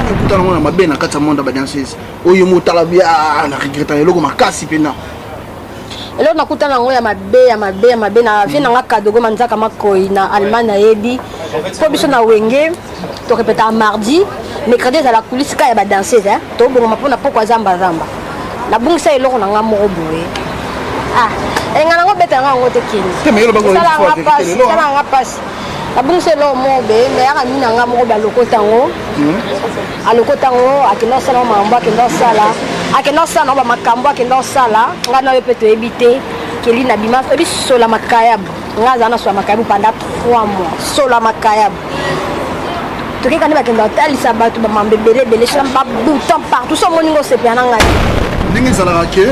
Écoutez, on a bien à 4 mois de danseuse. Oyo mutalabia na regretta eloko makasi pena. Elo nakuta nango ya mabe na vie na cadeau go manzaka makoi na Allemagne yebi. Po biso na wenge to répéter mardi, mercredi à la coulisse ka ya ba danseuse hein. To bongo mapona poko zamba. La bungisa eloko na ngamoko boye. Ah, engana ngo beta ngo te kini. Te me yelo bango nga passe. La bungisa lo mo be me ya mina ngamoko ba lokotango. Alokotango akino sala mambo akino sala. Akino sala ba makambo akino sala. Ngana yo peto ebite keli na bima ebi sola makayab. Ngaza na sola makayab pendant 3 mois. Sola makayab. Toki kani ba kendo talisa batu ba mambebele bele chamba bouton partout so moningo se pe nanga. Ndenge zala ke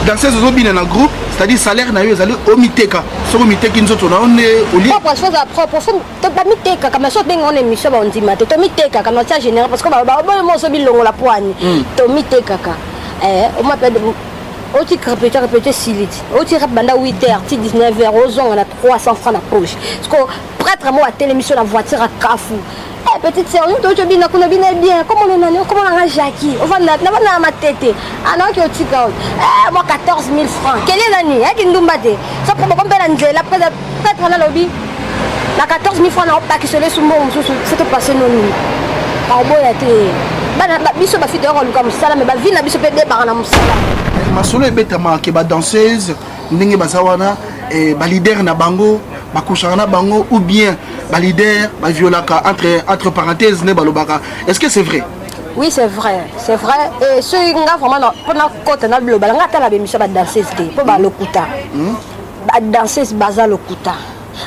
danseuse zobina na groupe, c'est-à-dire salaire na yo ezali omiteka. Soko miteki nzoto na on est au lit. Propre chose à propre, faut pas miteka comme ça ben on émission ba on dit maté. To miteka comme ça général parce que ba mo so bilongo la poigne. To miteka ka. On m'appelle au ti répéter silite. Au ti rap banda 8h, ti 19h, aux on a 300 francs na poche. Parce que prêtre moi à télémission la voiture à Carrefour. Petite sœur, nous tu bien, bien. Comment on a Jackie? On va na ma tête. Ah non, qui est moi 14 000 francs. Quel est l'année? Qui nous batte? Ça pour combien d'années? La peut-être on a lobby. La 14 000 francs, on pas qui se laisse sous mon c'est passé non. Ah bon, il était. Biso ba fite ko comme ça mais ba vie na biso pe de ba na musala. Ma solo e beta ma ke ba danseuse ndenge bazawana et ba leader na bango ba kushana bango ou bien ba leader ba violaka entre parenthèses ne balobaka. Est-ce que c'est vrai? Oui, c'est vrai. C'est vrai et ce nga vraiment pour na côté na global nga ta la bemisha ba danseuse te pour ba lokuta. Ba danseuse baza lokuta.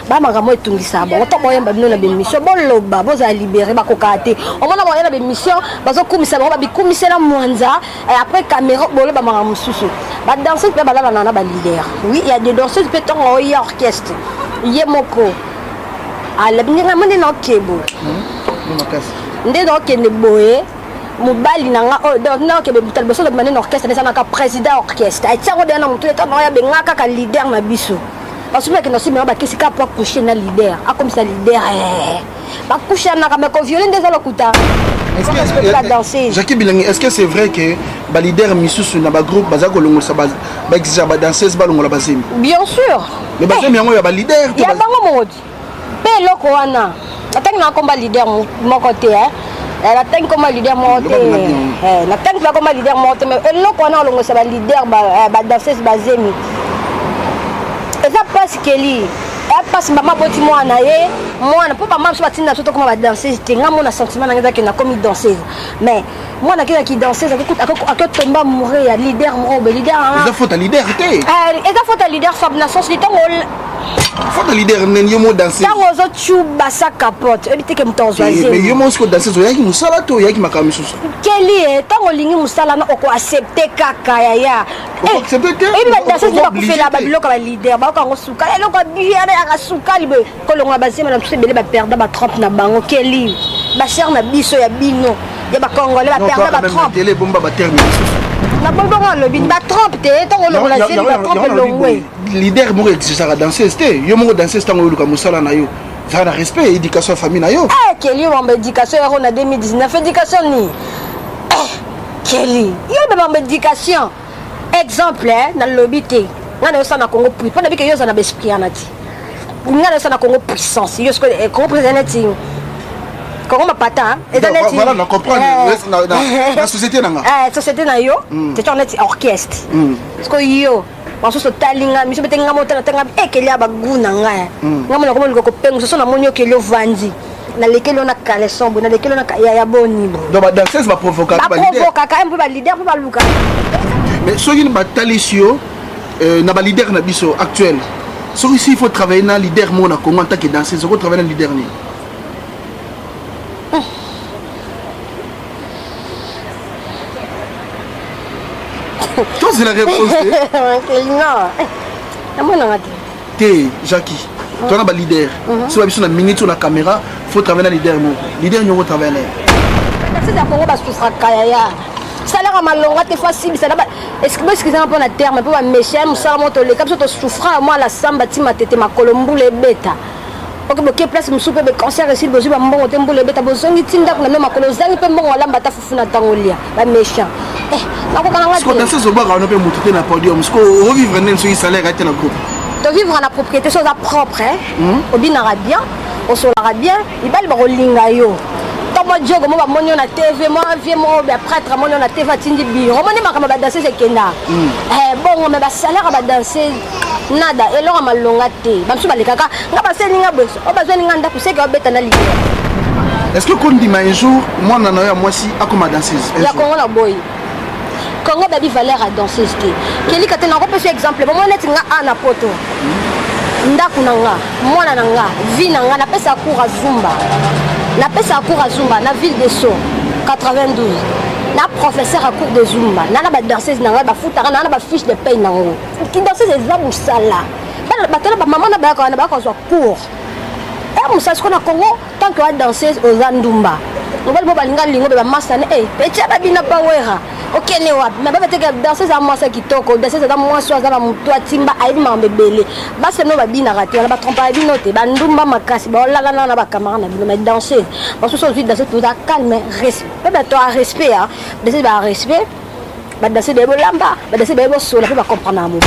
Ba magamo etungisa bon to boyemba bino na bemission bon loba boza libérer ba kokate on mona boyena bemission bazo kumisa ba bikumisela mwanza et après caméra bolo ba magamo susu ba danseuse pe ba la na ba leader oui il y a des danseuses pe ton orchestre yemoko ala binga mone na kebo ndé donc ne boye mobali nanga oh donc na kebe butal boso le mané orchestre na ka président orchestre et tiako de na mutu to na ya benga ka leader na biso. Parce que nous sommes là, qu'est-ce qu'on peut coucher dans leader? Ah comme ça leader, bah coucher dans la mais violer des alokuta. Jackie Bilangi, est-ce que c'est vrai que ba leader misusu na ba groupe baza ko longo sa ba exige ba danseuse ba longo la bazim? Bien sûr. Mais bazim yango ya ba leader. Ya bango modi. Pe loko wana. Atang na komba leader mon côté hein. La tank comme leader monté. La tank là comme leader monté mais loko wana longo sa ba leader ba danseuse bazemi. Et ça passe Kelly. Elle passe maman boti moi na ye. Moi na pas maman so batina so to comment va danser. Tinga mon sentiment na ngaki na comme danseuse. Mais moi na qui danseuse à tomba mourir ya leader mo be leader. Il faut ta leader té. Et ça faut ta leader fab na sens temps faut ta leader nen yo mo danser. Tango zo chuba sa capote. Ebite ke mtonzo azé. Mais yo mo sko danser zo yaki musala to yaki makami susu. Kelly tango lingi musala na oko accepter kaka ya. Accepter que. Et maintenant c'est pas pour faire la babiloko ba leader ba ko suka. Eloko biya na suka libe. Kolonga basema na tuse bele ba perdre ba 30 na bango Kelly. Ba cher na biso ya bino. Ya ba congolais ba perdre ba 30. Télé bomba ba terminer. Na bongo le bin ba 30 te tango lo la zeli ba 30 longwe. Leader mo exige ça danser c'était. Yo mo danser tango luka musala na yo. Ça na respect éducation famille na yo. Kelly on éducation en 2019 éducation ni. Kelly, yo ba éducation. Exemple dans le lobby te. Ngana yo na Congo puis pendant que yo na esprit anati. Ngana yo na Congo puissance. Yo ce que Congo président Congo ma pata et dans net. Voilà, on comprend la société nanga. Société na yo, c'est un net orchestre. Parce que yo parce que talinga miso betenga mota na tanga Kelly abaguna nga. Ngamo na komo ko pengu so na monyo Kelly vandi. Na lekelo na caleçon, na lekelo na ya boni. Donc ba danseuse ba provoquer ba leader. Ba provoquer quand même ba leader ba luka. Mais ce qui est batalisio, na leader na biso actuel. Ce ici il faut travailler na leader mon na Congo en tant que danseuse, il faut travailler na leader ni. Toi c'est la réponse. Non. Té Jackie. Toi na ba leader. Si ba biso na minute sur la caméra, faut travailler na leader mon. Leader nous travailler. C'est ça pour ba souffra kaya. Salaire malonga te facile ça là est-ce que ça pas na terme pour méchant ça moto le cap to souffra moi la samba ti matete ma colombo le beta Ok, ok, place musupe be concert ici bozu ba mbongo tembo le beta bozongi tinda kuna mema kolo zangi pe mbongo lamba ta fufuna tangolia ba méchant na ko kana ngati ko danser zo ba on peut monter na podium ko revivre nen so salaire été na groupe de vivre na propriété chose propre obinara bien osolara bien ibali ba kolinga yo tomo jogo mo ba monyo na TV mo vie mo be prêtre monyo na TV atindi biro moni makama ba danser sekenda bon me ba salaire ba danser nada eloko malonga te bamsu balekaka nga baseni nga beso o bazweni nga ndako seke obeta na libera. Est-ce que kondima un jour moi na ya mwasi akoma danseuse ya Congo na boy Congo baby valeur à danseuse te keli kate na kopesa exemple mo neti nga ana poto ndako na nga mwana na nga vie na nga na pesa cours à Zumba na ville de Sceaux 92 na professeur à cours de Zumba na ba danseuse na nga ba futaka na ba fiche de paye na ngo ki danseuse eza musala ba tala ba maman na ba ko zo cours musala ko na Congo tant que danseuse aux Ndumba ngobali bo balinga lingo be ba masane pecha ba bina pa wera okene wapi mais ba teke danseuse a mwasa kitoko danseuse za mwasa za ba mutu atimba ayi mambebele ba se no ba bina raté na ba trompa bino te ba Ndumba makasi ba olala na ba camarade na bino mais danseuse parce que aujourd'hui danseuse tout à calme respect ba to a respect danseuse ba respect ba danseuse be bo lamba ba danseuse be bo sola pe ba comprendre amour.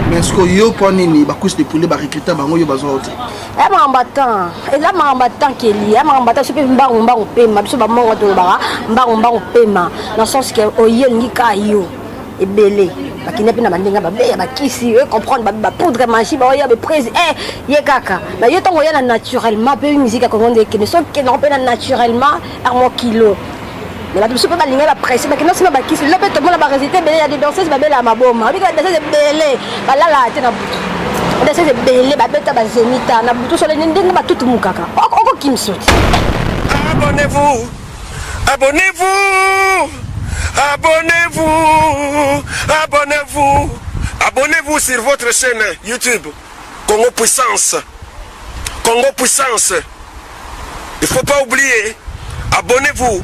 Mais est-ce que yo ponini ba couche de poulet ba recruter bango yo bazo hote mambatan eza mambatan keli mambatan sope mbango pema biso ba mongo to ba mbango pema dans sens que oyelingi ka yo ebele bakina pe na mandenga ba be ya bakisi comprendre ba poudre machi ba ya be prise ye kaka ba yo tongo ya naturellement pe musique ko ngonde ke ne so ke non pe naturellement armo kilo mais la biso pe ba linga ba presse ba kina sima ba kisi le pe to mona ba résultat bele ya de danseuse ba bela maboma bi ka danseuse bele ba la te na butu danseuse bele ba beta ba zenita na butu so le ndenge ba tutu mukaka oko kimsoti. Abonnez-vous sur votre chaîne YouTube Congo Puissance. Il faut pas oublier, abonnez-vous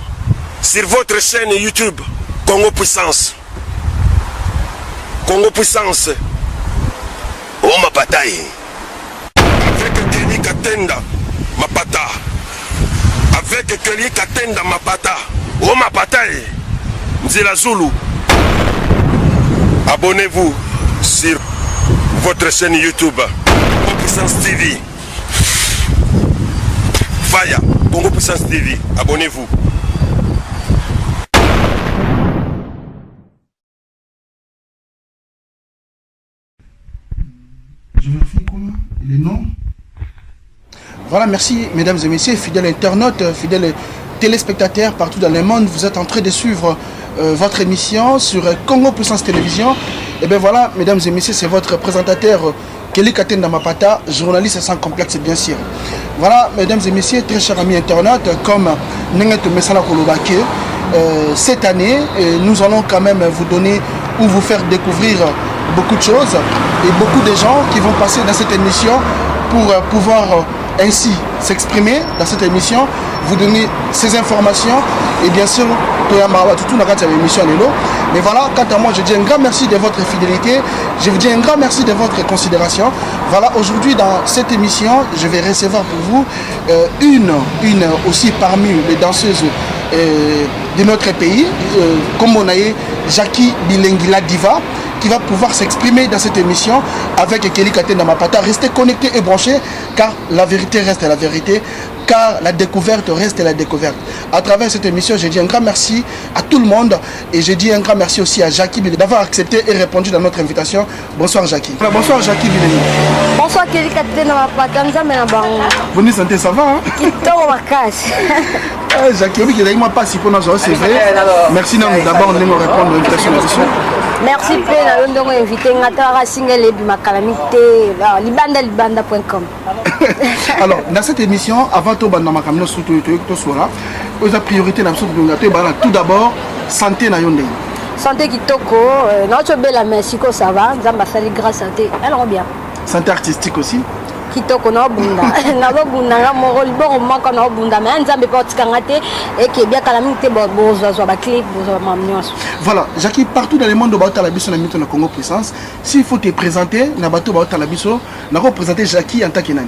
sur votre chaîne YouTube Congo Puissance. Oh ma bataille. Avec Kelly Katenda, ma pata. Avec Kelly Katenda, ma pata. Oh ma bataille. Nzila Zulu. Abonnez-vous sur votre chaîne YouTube Congo Puissance TV. Faya, Congo Puissance TV. Abonnez-vous. Je vérifie comment les noms. Voilà, merci mesdames et messieurs, fidèles internautes, fidèles téléspectateurs partout dans le monde. Vous êtes en train de suivre votre émission sur Congo Puissance Télévision. Et bien voilà, mesdames et messieurs, c'est votre présentateur Kelly Katenda Mapata, journaliste sans complexe bien sûr. Voilà, mesdames et messieurs, très chers amis internautes, comme Nenget Messala Kolobake, cette année, nous allons quand même vous donner ou vous faire découvrir beaucoup de choses et beaucoup de gens qui vont passer dans cette émission pour pouvoir ainsi s'exprimer dans cette émission, vous donner ces informations et bien sûr mais voilà, quant à moi je dis un grand merci de votre fidélité, je vous dis un grand merci de votre considération. Voilà, aujourd'hui dans cette émission je vais recevoir pour vous une aussi parmi les danseuses de notre pays, comme on a eu Jackie Bilengila Diva, qui va pouvoir s'exprimer dans cette émission avec Kelly Katenda Mapata. Restez connectés et branchés car la vérité reste la vérité, car la découverte reste la découverte. À travers cette émission, je dis un grand merci à tout le monde et je dis un grand merci aussi à Jackie d'avoir accepté et répondu à notre invitation. Bonsoir Jackie. Bonsoir Jackie Bilengila. Bonsoir Kelly Katenda Mapata. Vous nous sentez, ça va hein? Jackie, oui, il pas si pour nous c'est vrai. Merci d'abord de nous répondre à l'invitation. Merci Pena, nous avons invité Natara Single et Bimacalamité, libanda.com. Alors, dans cette émission, avant tout, dans ma caméra, la priorité, tout d'abord, santé na yonde. Santé kitoko, notre belle Mexico, ça va, Zamba Sali grâce santé, elle rend bien. Santé artistique aussi. Kitoko na bunda na bunda na morol bo moko na bunda mais nzambe portika ngate et que bien calamité bozo zo ba clip bozo mamnyos. Voilà, Jackie, partout dans le monde baota la biso na mito na Congo Puissance, s'il faut te présenter na bato baota la biso, na représenter Jackie en tant que nani.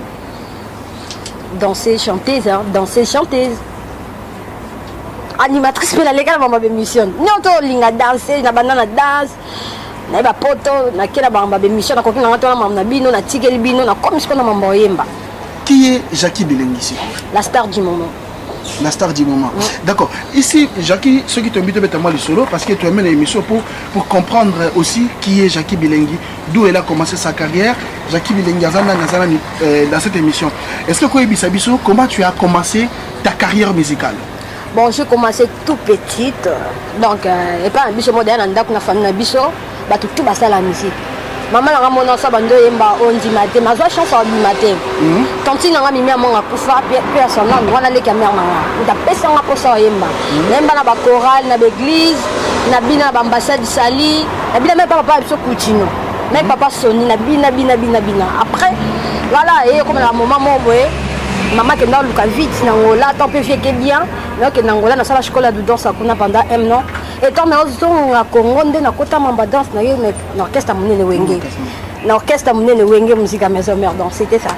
danseuse, chanteuse, hein, danseuse, chanteuse. Animatrice mais la légale mama émission. Non to linga danser na banana danse. Na ba poto na kela ba émission na kokina ngata na bino na tigeli bino na comme ce qu'on a mamba yemba. Qui est Jackie Bilengi ici? La star du moment. La star du moment. D'accord. Ici, Jackie, ceux qui t'ont mis de mettre moi le solo parce que tu as mis l'émission pour comprendre aussi qui est Jackie Bilengi, d'où elle a commencé sa carrière. Jackie Bilengi dans cette émission. Est-ce que Koyebisabiso, comment tu as commencé ta carrière musicale? Bon, j'ai commencé tout petite, donc, et pas un bicho moderne, on a famille un bicho, bah tout ça la musique. Maman a mon ensemble bando yemba on dit matin, ma joie chanson du matin. Tantine a mis mon akufa, personne n'a droit d'aller caméra. On a payé ça pour ça yemba. Même dans la chorale, dans l'église, na bina ambassade Sali, na bina même papa bicho Coutinho, même papa Sony, na bina. Après, voilà, et comme la maman moi. Maman qui est dans le vite, Nangola, tant peu vieux que bien. Donc, Nangola, dans la école de danse, on a pendant un an. Et tant que nous avons Congo, nous avons danse, l'orchestre Moune Wenge. L'orchestre Moune Wenge, musique à maison mère. Donc, c'était ça.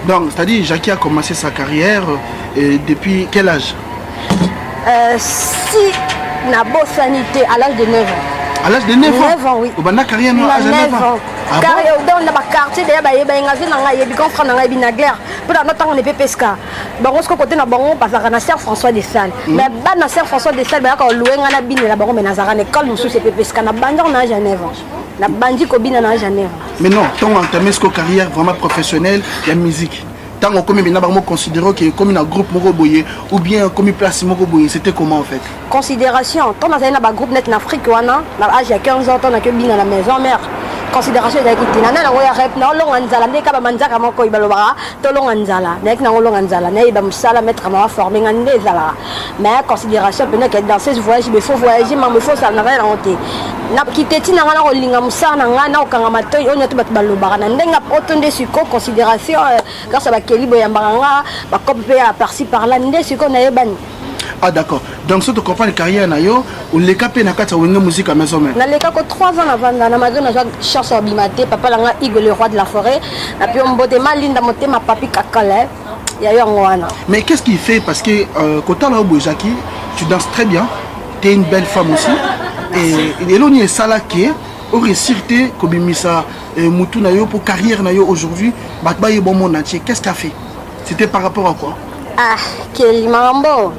Donc, c'est-à-dire, Jackie a commencé sa carrière depuis quel âge? Si, na bonne sanité, à l'âge de 9 ans. À l'âge de 9 ans? 9 ans, oui. Au bana carrière à 9 ans. Car dans le quartier, il y a des confrères dans les Nagler. Pour notre temps, on est pesca. Bon, on se côté na bon parce que na Sœur François de Sales. Mais ba na Sœur François de Sales, ba ko loué ngana bine la bon mais Nazara école nous c'est pesca na bandor na Genève. Na bandi ko bina na Genève. Mais non, tant entamé ce carrière vraiment professionnelle, la musique. Tant on comme maintenant on considère que comme un groupe Moroboye ou bien comme une place Moroboye, c'était comment en fait? Considération, tant dans un groupe net en Afrique wana, na âge il y a 15 ans, on a que bina la maison mère. Considération de l'équipe nana na oya rep na longa nzala ndeka ba manzaka moko ibalobara to longa nzala nek na longa nzala na iba musala mettre ma former ngande zala mais considération peut que dans ces voyages il faut voyager mais faut ça na rien honte na kiteti na ngana ko linga musala na ngana okanga matoy onya to bat balobara na ndenga otonde siko considération car ça ba kelibo ya mbanga ba kopé à par-ci par-là ndé siko na yebani. Ah d'accord. Donc si tu comprends la carrière nayo, ou les capés na kata wenge musique à maison mère. Na les cas 3 ans avant na malgré na chance oblimaté papa langa Igor le roi de la forêt na puis on bote malinda monter ma papi kakale ya yo ngwana. Mais qu'est-ce qu'il fait parce que quand là au Jackie, tu danses très bien, tu es une belle femme aussi et eloni est salake au réciter kobimisa mutu na yo pour carrière na yo aujourd'hui, batba yo bon monde entier. Qu'est-ce qu'a fait? C'était par rapport à quoi? Ah, quel mambo.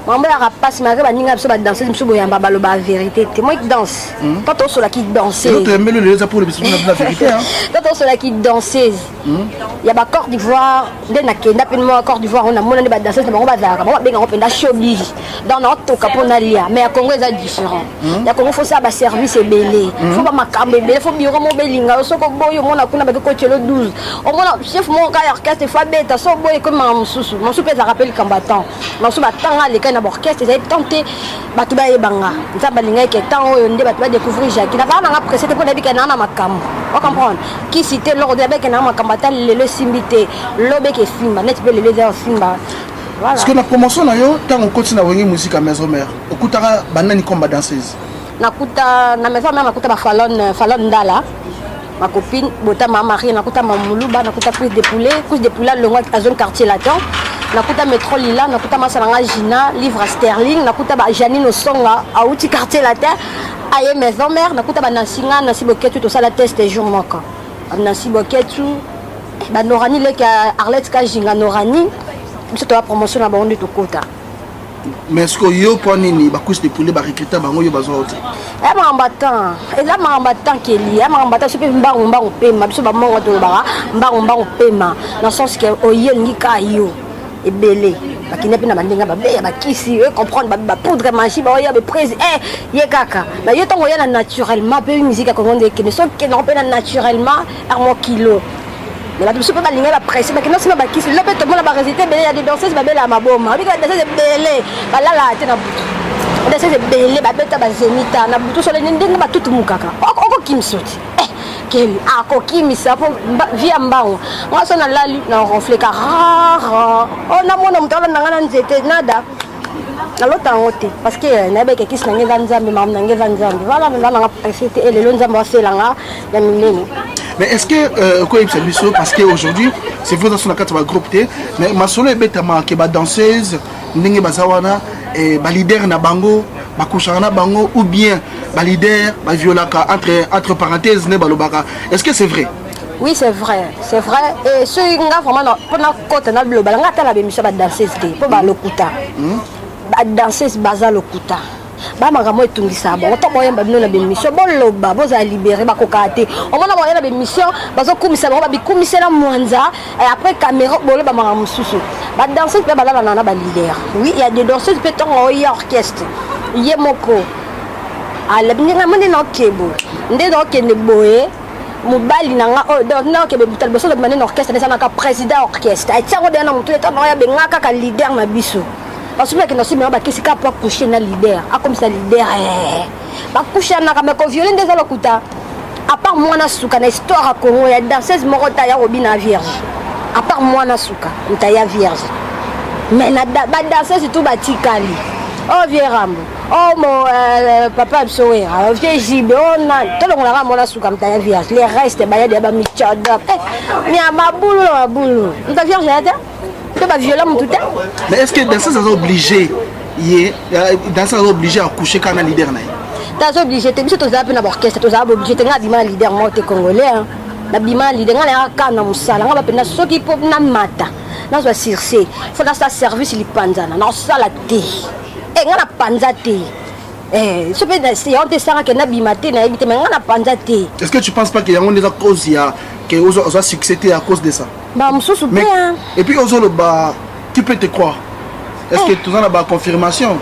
Mambo ya rapace ma ba ninga biso ba danser biso boyamba baloba vérité. Té moi qui danse. Toi to sur la qui danser. L'autre aime le les pour le biso la vérité hein. Toi to sur la qui danser. Il y a ba Côte d'Ivoire, de na kenda pe mo Côte d'Ivoire on a mona ne ba danser na ba bazaka. Ba benga openda showbiz. Dans notre caponalia, mais à Congo c'est différent. Ya Congo faut ça ba service belé. Faut pas makambe belé, faut biro mo belinga so ko boyo mona kuna ba ko tchelo 12. Au moins chef mon ka orchestre fa beta so boy comme mususu. Mususu peut rappeler combattant. Mususu ba tanga les kana orchestre j'ai tenté batu ba yebanga. Ça ba linga ke tant oyo nde batu ba découvrir Jackie. Na ba na pressé pour na bika na makambo. On comprendre. Qui cité lors de avec na makambo le simbité, lobe ke simba, net pe le simba. Voilà. Parce que la promotion na yo tant on continue à wenge musique à maison mère. Okutara banani combat danseuse. Nakuta na maison mère nakuta ba Fallon Ndala. Ma copine Bota Marie nakuta Mamuluba nakuta couche de poulet longo à zone quartier latin. Nakuta métro Lila nakuta Masalanga Gina livre à Sterling nakuta ba Janine Osonga à outil quartier latin. Aye maison mère nakuta ba Nansinga Nancy Boketu to ça la test des jours moko. Nancy Boketu ba Norani le ka Arlette Kajinga Norani. C'est la promotion à Baronde de Tokota. Mais est-ce que yo ponini ba couche de poulet ba recruter bango yo bazo hote? Eh mambatant, et là mambatant qui est lié, mambatant c'est pas mba pema, biso ba mongo to bara, mba pema. Dans le sens que oye ngika yo et belé. Ba kinepe na bandinga ba be ba kisi eux comprendre ba poudre machi ba oya be prise ye kaka. Ba yo tongo ya naturellement pe musique à Congo qui ne sont que non pe naturellement armo kilo. Mais la douce pas balinga la presse mais que non c'est pas qui c'est le tout le monde va résister mais il y a des danseuses ba belle à ma bombe avec la danseuse belé ba la la tena butu danseuse belé ba beta ba zenita na butu so le ndinga ba tout mukaka oko kimsoti quel ako kimisa po via mbao moi so na lali na ronfler ka rare on a mona mutala nangana nzete nada na lota ngote parce que na beke kisi na nzambe mam na nzambe voilà na nga précité et le nzambe waselanga ya minene. Mais est-ce que quoi il s'est parce qu'aujourd'hui c'est vrai dans son cadre va groupe mais ma solo est bête que ba danseuse ndenge bazawana et ba leader na bango ba couchana na bango ou bien ba leader ba violaka entre parenthèses ne balobaka. Est-ce que c'est vrai? Oui, c'est vrai, c'est vrai. Et ce qui est vraiment pour notre côté dans le global, on a tellement de missions danseuse pour ba lokuta. Ba danseuse baza lokuta. Ba magamo etungisa bon to moyen ba bino na be mission bon loba boza libérer ba kokate on mona moyen na be mission bazo kumisa ba bikumisa na mwanza et après caméra bolo ba magamo susu ba danseuse pe bala na ba leader. Oui, il y a des danseuses peut on y orchestre yemoko ala binga mone na kebo nde do kende boye mobali nanga o donc na kebe butal boso le manen orchestre na ka président orchestre et tiango de na mutu eta no ya benga ka leader na biso. Parce que nous sommes qui pas coucher na leader a comme ça leader ba coucher na ka me violent des lokuta à part moi na suka na histoire Congo ya danseuse morota ya robina vierge à part moi na suka ya vierge mais na ba danseuse tout ba tikali oh vieux rambo oh mon papa Msoé vieux jibe on a tout le monde na suka ya vierge les restes ba ya ba michada mais mabulu ta vierge ya violent tout. Mais est-ce que dans ça c'est obligé dans ça obligé à coucher quand un leader na t'as obligé t'es tout ça na orchestre tout ça obligé t'es ngadi leader moi t'es congolais na bima leader ngala kana musala ngaba pena soki pop na mata na so circe faut dans sa service li panzana na sala té e ngala panza té ce peut c'est on te sera que na bima té na éviter mais ngala panza té. Est-ce que tu penses pas qu'il y a une cause il y a que on a succédé à cause de ça? Bah mususu bien. Et puis aux autres bah qui peut te croire? Est-ce que tu as la confirmation?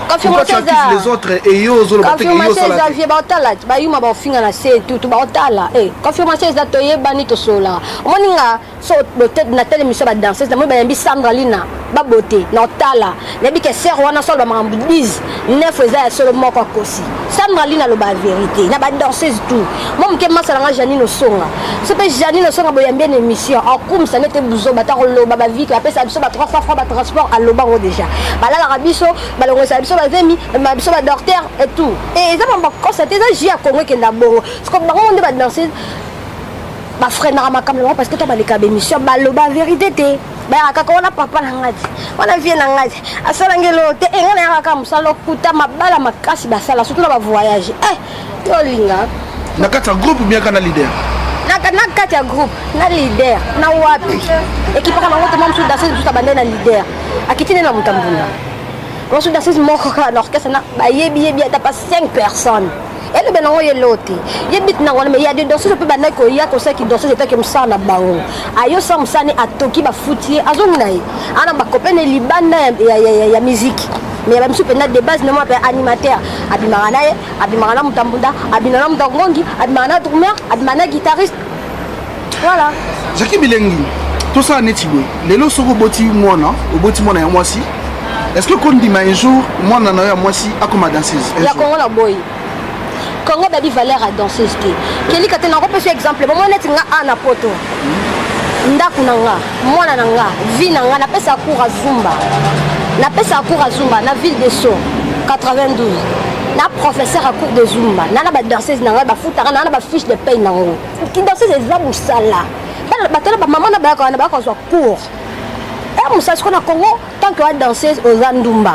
Confirmation les autres et aux autres confirmation za vie ba otala ba yuma ba finga na se tout ba otala confirmation za to yebani to sola omoninga so peut-être na telle émission ba danseuse na mo ba yambi Sandra Lina ba beauté na otala na bi ke ser wana so ba mambu 10 9 za solo moko kosi Sandra Lina lo ba vérité na ba danseuse tout mo mke masala nga Janine Songa so pe Janine Songa bo yambi une émission en comme ça n'était buzo ba ta lo ba vie la pesa biso ba 3 fois ba transport à lobango déjà ba la rabiso ba lo sa biso ba vemi ba biso ba docteur et tout et ça m'a constaté ça j'ai à Congo que na bongo parce que bango on va danser ba frère na makamela parce que to ba le kabe mission ba lo ba vérité té ba akaka ona papa na ngati ona vie na ngati asala ngelo té ngana ya ka musalo kuta mabala makasi ba sala surtout ba voyage yo linga na kata groupe bien kana leader na kata groupe na leader na wapi équipe kama wote mamsu danser tout abandonner na leader akitine na mutambuna. Quand je danse mon orchestre, il y a pas 5 personnes. Et le bénon est l'autre. Il y a des danseuses qui peuvent qui dansent comme ça na bango. Ayo sam sani atoki ba foutier azonai. Ana ba copain libana ya musique. Mais même si de base ne m'appelle animateur. Abimana mutambunda, abimana mutangongi, abimana drummer, abimana guitariste. Voilà. Jackie Bilengi. Tout ça neti boy. Lelo soko boti mona, oboti mona ya mwasi. Est-ce que quand dit un jour, moi n'en ai moi si à comme danseuse? Il y a Congo la boy. Congo baby valeur à danseuse qui. Keli quand on peut faire exemple, moi net nga ana poto. Ndaku nanga, moi nanga, vie nanga na pesa cour à Zumba. Na pesa cour à Zumba na ville de Sceaux 92. Na professeur à cours de Zumba. Na ba danseuse nanga ba foutara na ba fiche de paye nango. Qui danseuse les abu sala. Ba tala ba maman na ba ko so cours. Et ça ce qu'on a Congo tant que la danseuse aux Andumba.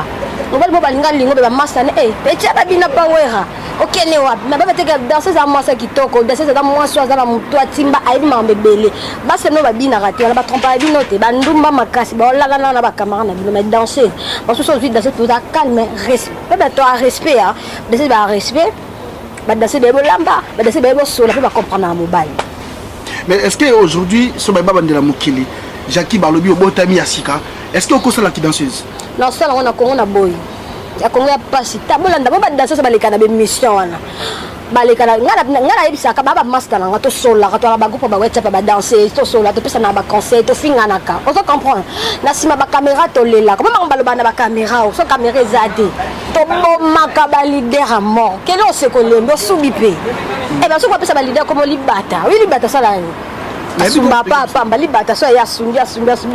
On va le balinga lingo ba masane petit abina pawera. OK ne wa mais ba teka danseuse à moi ça qui toko danseuse à moi soit dans muto timba aibi mambebele. Ba se no ba bina raté ba trompa bino te ba ndumba makasi ba la na ba camara na bino mais danser. Parce que aujourd'hui danser tout à calme respect. Ba toi respect hein. Danser ba respect. Ba danser ba lamba, ba danser ba sola pour comprendre à mobile. Mais est-ce que aujourd'hui so ba bandela mukili Jackie Balobi Obotami Asika. Est-ce que vous avez qui danseuse? Non, ça on a Congo na boy. Ya Congo ya pasi. Tabolanda ba danseuse ba lekana be mission wana. Ba lekana ngala yebisa ka ba master na to sola ka to ba groupe ba WhatsApp ba danser to sola to pesa na ba conseil to finga naka. On se comprend. Na sima ba caméra to lela. Comment ba loba na ba caméra o so caméra zade. To bomaka ba leader à mort. Quel on se kolembo subipe. Eh ben so ko pesa ba leader comme libata. Oui libata ça là. Asumba papa mbali bata so ya sumba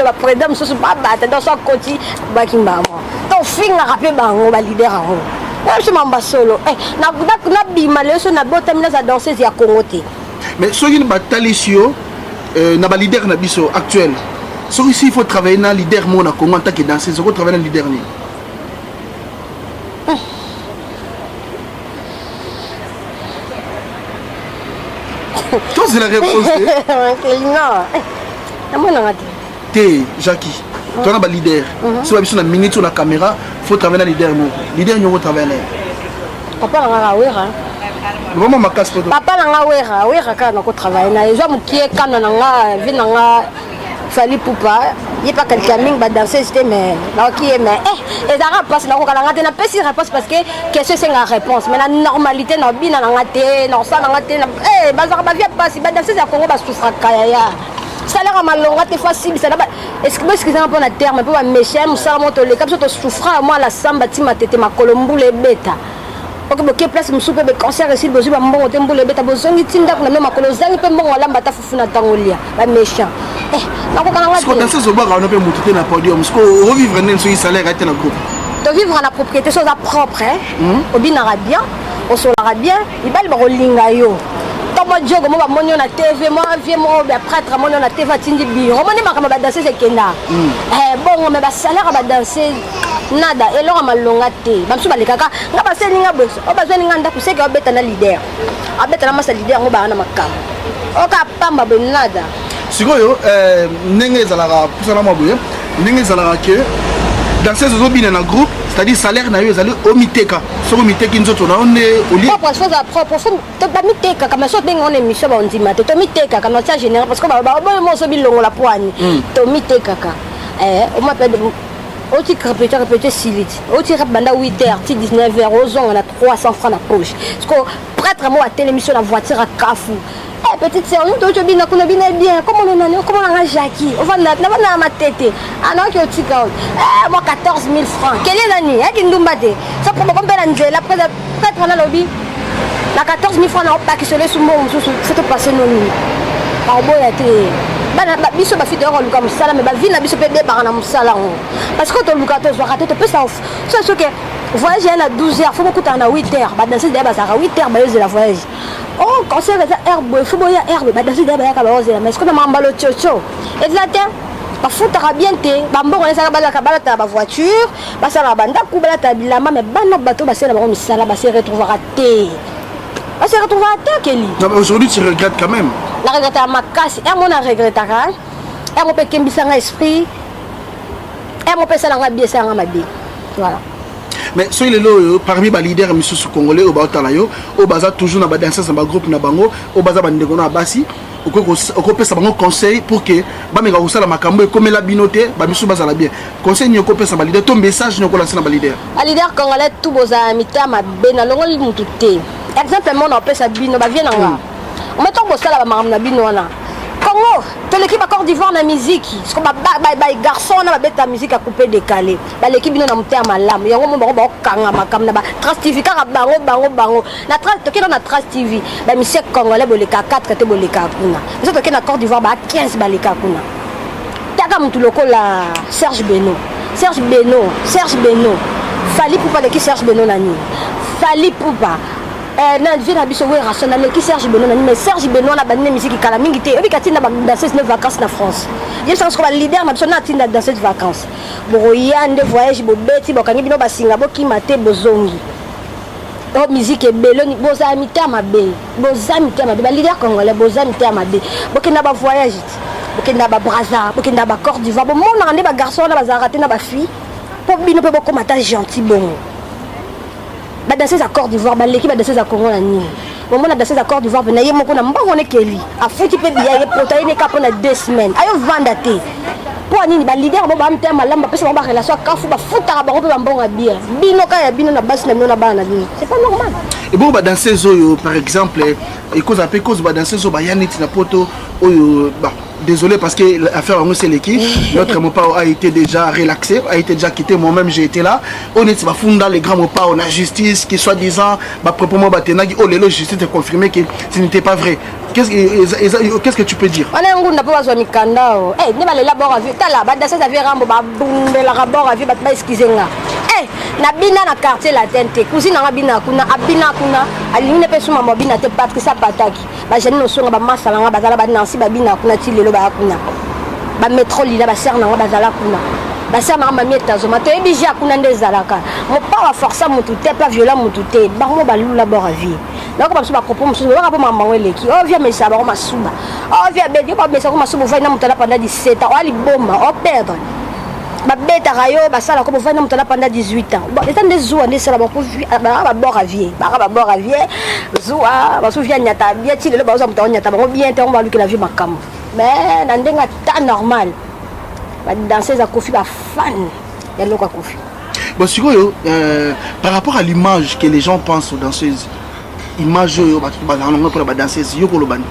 ba président so ba bata dans so koti ba kimbamo to finga rapé bango ba leader ango na je mamba solo na bima le so na bota mina za danseuse ya Congo te Mais soki ni batalisio na ba leader na biso actuel. Soki il faut travailler na leader mo na Congo en tant que danseuse, soki travailler na leader ni. Toi c'est la réponse. Non. T'es Jackie. Toi na ba leader. Si ba biso na minute na caméra, faut travailler na leader mo. Leader ni on travailler. Papa na wera. Vraiment ma casse photo. Papa na wera kana ko travailler na. Je mo kie kana na nga vi na nga fali pupa. Il pas quelqu'un qui va danser c'était mais là qui est mais et ça passe na ko kala ngate na pesi réponse parce que question c'est la réponse mais la normalité na bina na ngate na ça na ngate na bazaka ba via passe ba danser ya Congo ba souffra kaya. Salaire malonga te facile ça là est-ce que c'est un peu na terme pour méchant musala moto le cap to souffra moi la samba tima tete makolombule beta. Ok boke place musupe be concert ici bozu ba mbongo te mbule beta bozongi tinda kuna mema kolozangi pe mbongo lamba ta fufuna tangolia ba méchant. Parce que dans ces obares, on peut monter dans le podium. Parce qu'on revivre un salaire dans le groupe. De vivre en la propriété, chose à propre, au binara bien, au solara bien, il va le rolinga yo. Comme moi, je vais monter na TV, moi, viens moi, prêtre, monter na TV, tindi biro. Moi, je vais danser c'est kena. Bon, mais salaire va danser. Nada, et là, on m'a longaté. Bamsou ba le kaka, nga ba se ninga boss. O ba zo ninga ndaku se ka beta na leader. A beta na masa leader ngo ba na makam. O ka pamba be nada. Sikoyo ndenge ezalaka pusana maboye ndenge ezalaka ke dans ces obines na groupe c'est-à-dire salaire na yo ezali omiteka soko miteki nzoto na one oli propre chose à propre faut te ba miteka kama so benga on émission ba ondima te to miteka kama ça général parce que ba mo so bilongo la poigne to miteka ka on m'appelle au ti répéter si vite au ti rap banda 8h ti 19h aux on a 300 francs na poche parce que prêtre moi à télémission la voiture à Kafou. Petite sœur, nous tous bien, nous bien. Comment on a Jackie? On va na ma tête. Ah non, qui est tika. Moi 14 000 francs. Quelle est l'année? Qui nous batte? Ça pour me comprendre l'angel. Après peut-être on a lobby. La 14 000 francs on pas qui se laisse sur moi, c'est passer non. Par boya te. Bana biso ba fidèle luka musala mais ba vie na biso pe débarra na musala. Parce que to luka to zo rater to peut ça. C'est que voyage à 12h, faut beaucoup à 8h. Ba danser d'abord à 8h ba de la voyage. Oh, quand c'est herbe, il faut boire herbe, bah dans ces débats mais est-ce qu'on a mambalo tchocho? Exact. Ba foutara bien te, ba mbongo na saka bala ta ba voiture, ba sala banda ku bala ta bilama mais bana bato ba sala ba misala ba se retrouvera te. Ba se retrouvera te Kelly. Aujourd'hui tu regrettes quand même. La regrette à ma casse, et mon regrette à et mon pe kembisa nga esprit. Et mon pe sala nga bien ça nga bien. Voilà. Mais soy les lots parmi les leaders monsieur congolais au Baotalayo au baza toujours na ba danseurs na ba groupe na bango au baza ba ndeko na basi au ko pesa bango conseil pour que ba meka ko sala makambo comme la binoté ba misu baza la bien conseil ni ko pesa ba leader ton message ni ko lancer na ba leader a leader congolais tout boza mitama bena longo li mutu te exemple mon on pesa bino ba viena nga on met ton bossa la ba na bino na Congo, toute l'équipe à Côte d'Ivoire na musique. Ce qu'on ba garçon na ba beta musique à couper décalé. Ba l'équipe bino na muté malam. Yango mo ba kanga makam na ba Trans TV ka bango. Na Trans to na Trans TV. Ba musique congolais boleka 4 te boleka kuna. Zo to na Côte d'Ivoire ba 15 baleka kuna. Taka mutu lokola Serge Beno. Fali Poupa de qui Serge Beno nani. Fali Poupa. Na vina biso we rationnel qui Serge Benoît mais Serge Benoît na banne musique kala mingi te obi katina dans ces vacances na France je pense que le leader na biso na tinda dans ces vacances boroyande voyage bo beti bo kangi bino basinga bo kimate bozongi o musique ebeloni bozami te mabe ba leader congolais bozami te mabe bo kenda ba voyage bo kenda ba Brazza bo kenda ba Côte d'Ivoire bo mona ande ba garçon na ba zarate na ba fille po bino pe bo komata gentil bon ba danser à Côte d'Ivoire ba l'équipe ba danser à Congo na ni moment na danser à Côte d'Ivoire na yemo ko na mbongo ne Kelly a futi pe biya ye protéine ka pona 2 semaines ayo vanda te po nini ba leader bo ba mtema malamba pesa ba relation ka fu ba futa ba ko ba mbongo bien bino ka ya bino na basi na bino na bana ni c'est pas normal et bon ba danser zo par exemple et cause après cause ba danser zo ba yanit na poto oyo ba désolé parce que l'affaire en c'est l'équipe notre mon père a été déjà relaxé a été déjà quitté moi-même j'ai été là on est va fonder les grands mon père on a justice qui soit disant bah proprement batenagi oh les justice est confirmé que ce n'était pas vrai qu'est-ce que tu peux dire on est ngunda po bazwa mikanda o eh ne ba le labor avi tala ba danser avi rambo ba bundela rabor avi ba excuser nga na bina na quartier latin te cousine nga bina kuna alingi pe suma mobina te Patrice Pataki ba jeni no songa ba masala nga bazala ba Nancy ba bina kuna ti lelo ba kuna ba métro lila ba ser na nga bazala kuna ba ser na mami etazoma te ebija kuna ndezalaka mo pa wa forcer mutu te pas violent mutu te ba mo ba lula bora vie donc ba suba propos musu ba pa mama weleki o via mesa ba ko masuba o via be ba mesa ko masuba va na mutala pendant 17 ans o ali bomba o perdre ba beta rayo ba sala ko va na mutala pendant 18 ans bon étant des jours ne sala ba ko ba bora vie zoa ba so via nyata bien ti le ba so mutala nyata ba bien te on va lui que la vie makam mais na ndenga ta normal ba danser za kofi ba fan ya loka kofi. Bon sikoyo par rapport à l'image que les gens pensent aux danseuses image yo ba tuba na ngo pour ba danseuses yo ko lo bani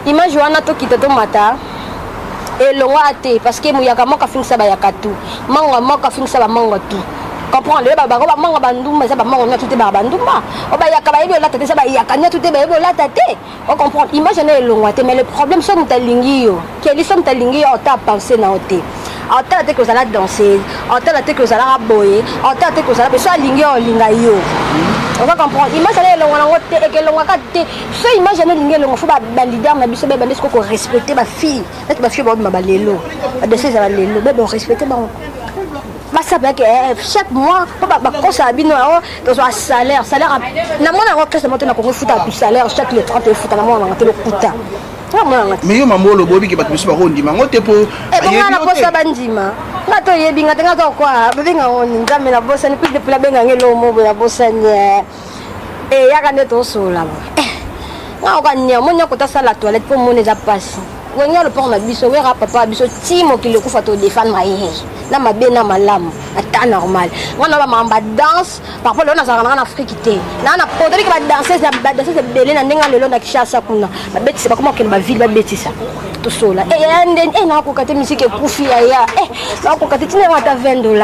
image wana to kitoto mata elongwa te parce que muyaka moka fingisa ba yakatu manga moka fingisa ba manga tu comprendre ba ba manga banduma za ba manga na tuté ba banduma o ba yakaba yebo la tete sa ba yakanya tuté ba yebo la tete on comprend image na elongwa te mais le problème so mutalingi yo keli so mutalingi yo ta penser na oté en tant que vous allez danser en tant que vous allez boyer en tant que vous allez soit lingi o linga yo on va comprendre image na elongwa na oté et que elongwa ka te so image na lingi elongwa faut ba leader na biso ba bandis ko respecter ba fille ba fille ba balelo de ces ba lelo ba respecter ba ça veut que chaque mois ba kosa bino dans un salaire na mona ko kesa moto na ko futa du salaire chaque le 30 futa na mona ngate le kuta mais yo mamolo bobi ke ba biso ba rondima ngote po na posa bandima ngato yebi ngate ngato kwa benga oni nzambe na bosa ni plus de la benga ngelo mo na bosa nye yaka ndeto sola nga ko nya mo nya ko ta sala toilette pour mo ne za passe wenya le port na biso wera papa biso timo ki le kufa to défendre maye na mabena malamu ata normal ngana ba mamba danse parfois le na za na Afrique te na podri ki ba danser belé na ndenga lelo na Kinshasa kuna ba betisa ba comment que ba ville ba betisa to sola na ko kate musique kufi ya na ko kate tina wa ta $20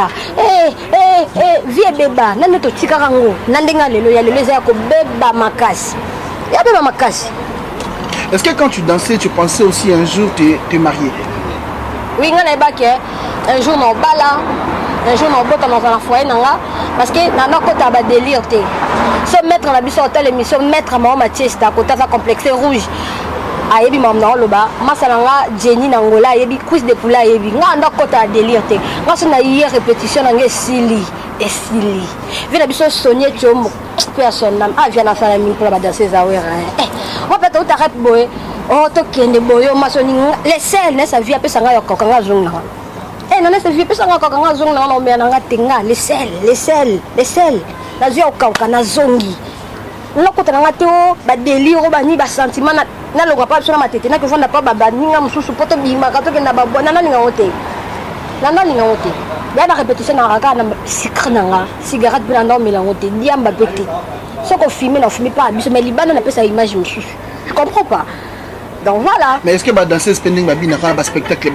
vie beba na neto tika rango na ndenga lelo ya lelo za ko beba makasi ya beba makasi. Est-ce que quand tu dansais, tu pensais aussi un jour te marier? Oui, un jour on bala, un jour on bota dans un foyer parce que dans notre côté on délire te. Ce mettre la biso hôtel émission mettre maman Mathieu à côté ça complexe rouge. Ayebi mamna loba, masalanga Jenny nangola ayebi quiz de poula ayebi. Nga ndo côté délire te. Nga so na hier répétition nga sili. Vina biso sonye tchomo personne nam vient na sala min pour la danser za wera. On peut tout arrêter boy. Oh to kende boy o masoni les selles ne sa vie pe sanga yokoka nga zong na. Non ne sa vie pe sanga yokoka nga zong na no me na nga tenga les selles. La vie yokoka na zongi. Lokota nga te o ba délire ba ni ba sentiment na lokwa pa sona matete na ke fonda pa ba ninga mususu poto bima ka to ke na ba bona na ninga ote. Il y a des répétitions dans la cigarette dans le mélange, diamba pété. Ce qu'on filme, on ne filme pas. Mais Liban, on appelle ça image. Je ne comprends pas. Donc voilà. Mais est-ce que dans ces spending, dans spectacle,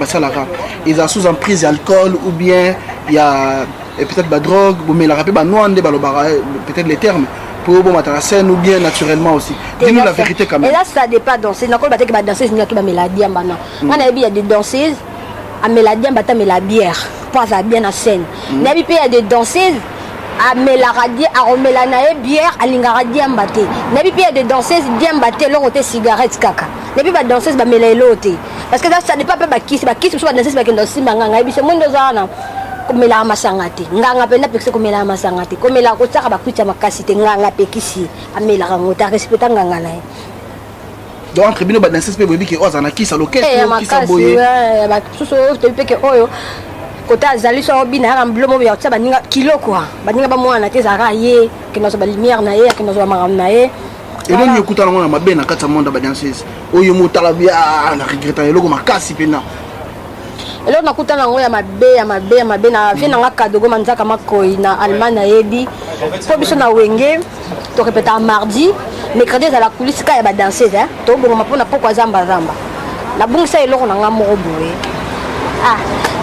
ils ont sous emprise d'alcool ou bien il y a peut-être la drogue, mais la rappel, peut-être les termes. Pour la scène ou bien naturellement aussi. Dis-nous la vérité quand même. Et là, ça dépend de danser. Il y a des danseuses, à la bière. Pas à bien à scène. Nabi pe des danseuses à melaradi à romelanae bière à lingaradi ambate. Nabi pe des danseuses bien batté l'autre cigarette kaka. Nabi ba danseuse ba melailote. Parce que ça n'est pas ba kiss soit danseuse ba danser manga biso mondo zana. Komela masangate. Nganga pe na pekse komela masangate. Komela ko tsaka ba kucha makasi te nganga pe kisi. Amela ngota respecta nganga na. Donc entre bino ba danseuse pe bobi ki ozana kisa loket ki sa boye. Ba suso te pe ke oyo. Côté azali so bina ngamblo mo ya tsaba ninga kilo quoi baninga ba mwana te zara ye ke no so ba lumière na ye ke no so ba mangam na ye et donc yokuta na mabe na kata monde ba danseuse oyo mutala bia na regretta eloko makasi pena eloko nakuta na ngoya mabe na vie na ngaka dogo manzaka makoi na Allemagne na yebi po biso na wenge to répéter mardi mercredi à la coulisse ka ya ba danseuse to bongo mapona poko zamba la bungisa eloko na ngamo boye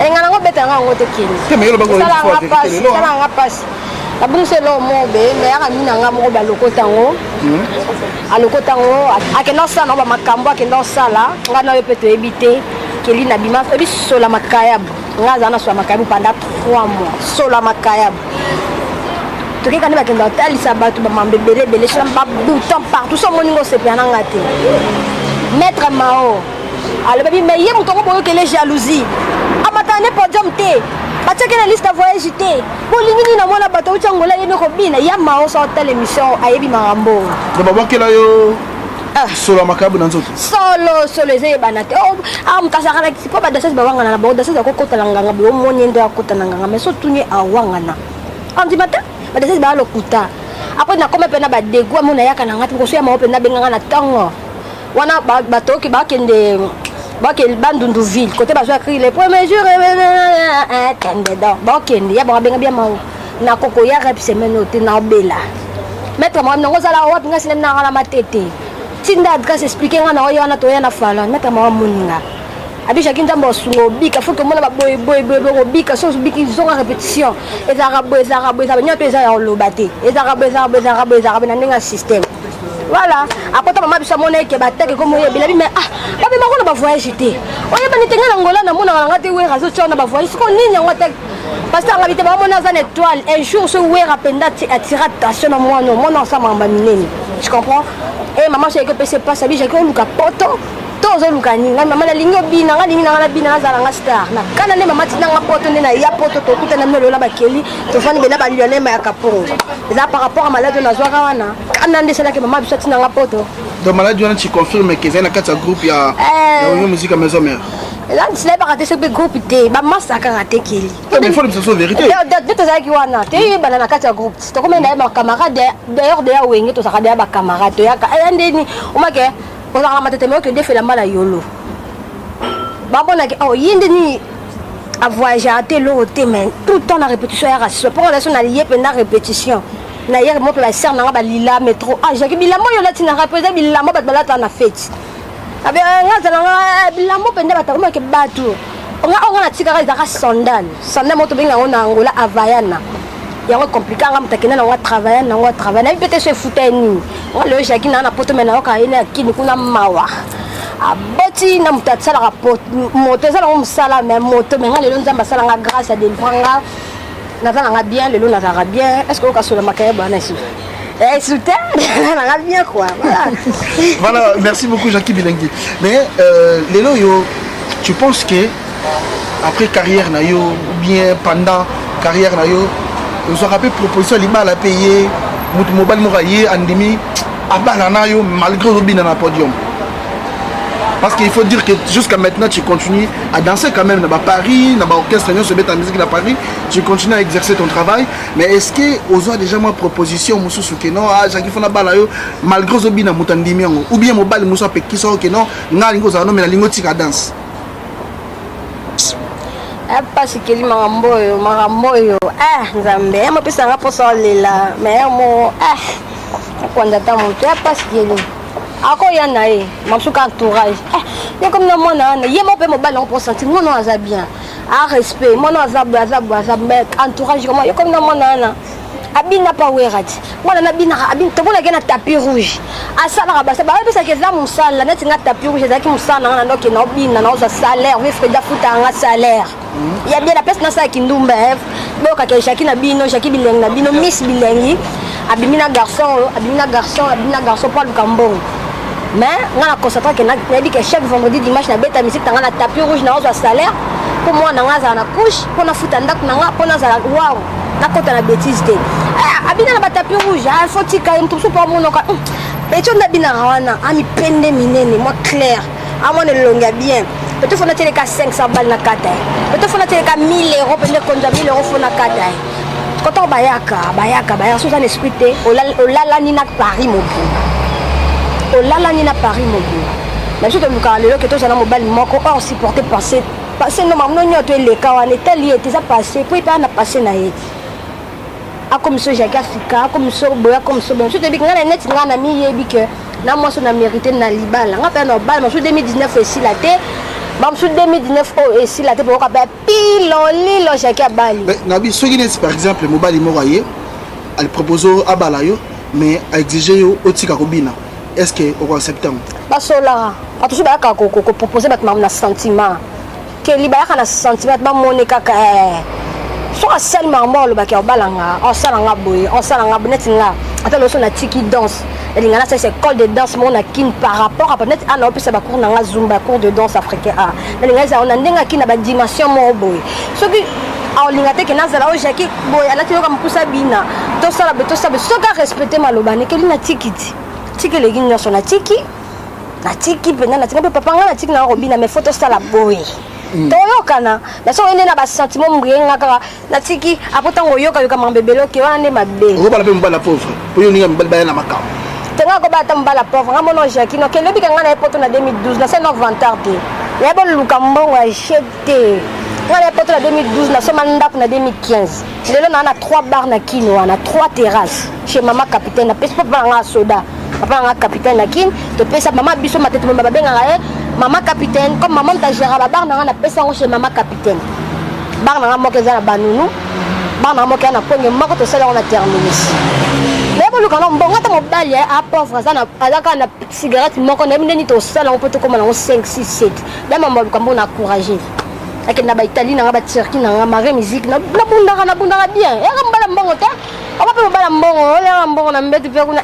engana ngo beta nga ngote kini mais lo bango nga passe la bungisa lo mo be mais aka mina nga mo ba lokotango akenda sala ba makambo akenda sala nga na peto ebite keli na bima ebi sola makayabu nga zana sola makayabu pendant 3 mois sola makayabu toke kana bakenda talisa bato ba mambebele bele sur ba bouton partout so moningo se piana ngate maître Mao alors babi mais yé mutoko boyo que les jalousie amatane podium te bateke na liste voyage te bolingi na mona bato utangola yene ko bina ya Mao so tele émission ayebi marambo de baba kela yo solo makabu na nzoto solo eze banate mukasaka na sipo ba danseuse bawanga na ba danseuse ko kota nganga bo moni ndo akota nganga mais so tuni awanga na andi mata ba danseuse ba lokuta après na koma pena ba degwa mona yaka na ngati ko so ya Mao pena benga na tango wana ba toki ba kende ba kel bandundu ville côté ba so écrit les premiers jours tende do ba kende ya ba benga bien Mao na koko ya rep semaine ote na bela maître Mao ngo sala wa pinga sinem na ngala matete tinda adresse expliquer ngana oyo wana to yana fala maître Mao moninga abisha kinzambo sungo bika faut que mona ba boy bika so biki zonga répétition ezaka boy ça nyoto eza ya lobate ezaka boy na ninga système voilà après ta maman bisa mona ke bateke comme oyo bilabi mais babi makona ba voyage te oyo ba nitenga na ngola na mona ngati we razo tsona ba voyage ko nini ngota parce que ngabite ba mona za étoile un jour ce we rapenda attira attention na moi non mona ça mamba minene tu comprends et maman c'est que pese pas sabi j'ai que luka poto tozo luka ni maman la lingo bina ngani na bina na zala nga star na kana ne maman tina nga poto ne na ya poto to kuta na melo la bakeli to fani bena ba lyonnais ma ya kapongo là par rapport à malade na zwa kana kana ndese la ke maman bisa tina nga poto donc malade wana tu confirmes que c'est na kata groupe ya yo musique à maison mère là tu n'as pas raté ce groupe te ba masaka raté keli mais il faut dire la vérité de to za ki wana te bana na kata groupe to comme na ba camarade d'ailleurs de ya wenge to saka de ba camarade to ya ka ndeni umake on a ramaté mais que de fait la mala yolo ba bona ke yende ni a voyager à telo te mais tout le temps la répétition ya raso pour la son allié pendant répétition na hier mo la serre na ba lila métro jaki bila mo yo la tina représenter bila mo ba balata na fête abe ngazala bila mo pende bata ko ke batu on a tika za sandal mo to benga on angola avayana yango compliqué nga mutakena na wa travailler na peut-être se fouteni on le jaki na poto mena ka ina kini kuna mawa aboti na mutatsala rapport moto za na musala mais moto menga lelo nzamba sala nga grâce à des franga nazala nga bien lelo nazala bien est-ce que okasola makaya bana ici soutien na bien quoi voilà merci beaucoup Jackie Bilengui mais lelo yo tu penses que après carrière na yo ou bien pendant carrière na yo nous aura fait proposition liba la payer mutu mobile morayer andemi abana na yo malgré le bin na podium parce qu'il faut dire que jusqu'à maintenant tu continues à danser quand même dans Paris dans l'orchestre se met en musique dans Paris tu continues à exercer ton travail mais est-ce que aux a déjà moi proposition mususu que non Jackie fona bala yo malgré le bin na mutandimi ou bien mobile musa pe qui so que non ngalingo za no mais la lingo tika danse parce que maramboyo nzambe ya mopesa nga posa lela mais mo kwanda ta moto parce que ako ya na ye mamsuka entourage mais comme na mona na ye mo pe mo bala pour sentir mon aza bien respect mon aza mais entourage comme comme na mona na abina pa werati mwana na bina abin to bona kena tapis rouge asala ba ba pesa ke za musala na tinga tapis rouge za ki musala na ndoki na bina na oza salaire we freda futa nga salaire ya bien la pesa na sa kindumba boka ke shaki na bino shaki bilengi na bino miss bilengi abimina garçon Paul Cambon mais nga na concentre que na dit que chaque vendredi dimanche na beta musique tanga na tapis rouge na oza salaire pour moi na nga za na couche pour na futa ndak na nga pour na za wow na kota na bêtise te abina na tapis rouge faut tika tout so pour monoka pecho na bina wana ami pende minene moi clair à mon longa bien peut-être faut na tele ka 500 balles na kata peut-être faut na tele ka 1000 euros peut-être konja 1000 euros faut na kata quand on bayaka sous un esprit te olala ni na Paris mobu mais surtout le cas le que tous na mobile moko on supporter passer no mamno nyoto le kawane teli ete ça passer puis pas na passer na yeti comme ce Jacques Africa comme ce boya comme ce bon je te dis ngana net ngana mi yebi que na moi so na mérité na libala nga pa no bal mais 2019 ici la té bam sur 2019 ici la té pour ka pile lo Jacques Bali mais nabi sogine par exemple mobile moraye elle propose à balayo mais a exigé au tika kobina est-ce que on accepte ba sola atusu ba ka ko proposer ba na sentiment que libala na sentiment ba monika ka so asali marmor le baki obalanga on salanga boye on salanga bonetinga ata lo so na tiki danse elinga na c'est école de danse mon kin par rapport à peut-être ana opesa ba cours nanga zumba cours de danse africain a elinga za on ndenga ki na ba dimension mo boye so ki aolinga te ke nazala o jaki boye alati yo kam pusa bina to sala beto sabe so ka respecter maloba ne ke lina tikiti tiki le ginya so na tiki pena na tiki papa nga na tiki na robina mais photo sala boye toyokana naso ende na basentiment mbuyenga kaka natiki apotango yoka yoka mambebelo ke wana nde mabe obala pe mbala pauvre oyo ninga mbala na makao tenga ko bata mbala pauvre nga mono jaki no ke lobi kanga na epoto na 2012 na c'est no vantarde ya bon luka mbongo achete nga na epoto na 2012 na soma ndako na 2015 lelo na 3 bar na kino wana 3 terrasses chez mama capitaine na pesa papa nga soda papa nga capitaine na kin to pesa mama biso matete mama benga nga maman capitaine comme maman ta géré la barre na pesa chez maman capitaine barre na mo keza na banunu barre na mo kana ponye moko to sala on a terminé mais bon le kana mbongo ta mobali a pauvre ça na alaka na cigarette moko na mini to sala on peut to comme na 5 6 7 même maman le kambo na encourager ak na ba Italie na ba Turquie na maré musique na bunda bien e ngambala mbongo ta on va pas mbala mbongo le mbongo na mbeti pe kuna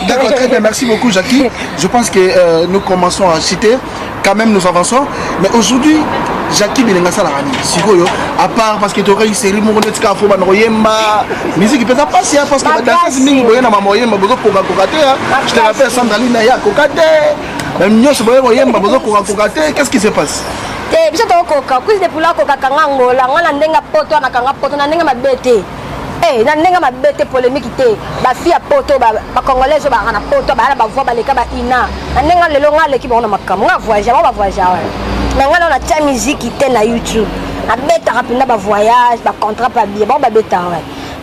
D'accord, très bien, merci beaucoup Jackie. Je pense que nous commençons à citer, quand même nous avançons. Mais aujourd'hui, Jackie Bilenga Salarani, Sigoyo, à part parce que tu aurais une série Mouronetka, Foba Noyemba, musique qui peut passer parce que dans cette ligne, il y a un moyen, je te rappelle Sandrine Naya Kokate, même nous, qu'est-ce qui se passe? biso to koka quiz de pula koka kangango la ngana ndenga poto na kanga poto na ndenga mabete na ndenga mabete polémique te ba fia poto ba congolais ba kana poto ba ba voix ba leka ba ina na ndenga lelo ngale ki bona makamu nga voyage na ngana na cha musique te na YouTube na beta rapina ba voyage ba contrat pa bien ba beta